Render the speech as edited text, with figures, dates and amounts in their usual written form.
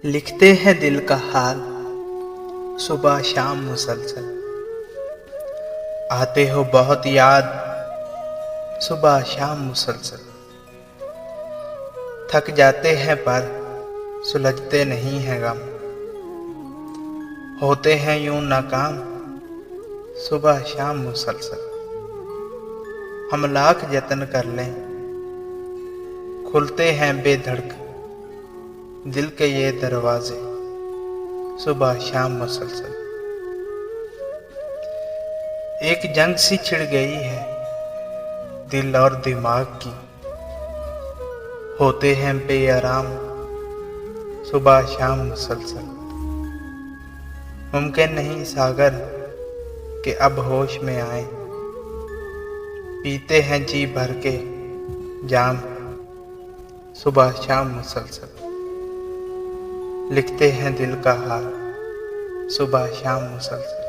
लिखते हैं दिल का हाल सुबह शाम मुसलसल। आते हो बहुत याद सुबह शाम मुसलसल। थक जाते हैं पर सुलझते नहीं हैं गम। होते हैं यूं नाकाम सुबह शाम मुसलसल। हम लाख जतन कर लें खुलते हैं बेधड़क दिल के ये दरवाजे सुबह शाम मुसलसल। एक जंग सी छिड़ गई है दिल और दिमाग की। होते हैं बेआराम सुबह शाम मुसलसल। मुमकिन नहीं सागर कि अब होश में आए। पीते हैं जी भर के जाम सुबह शाम मुसलसल। लिखते हैं दिल का हाल सुबह शाम मुसलसल।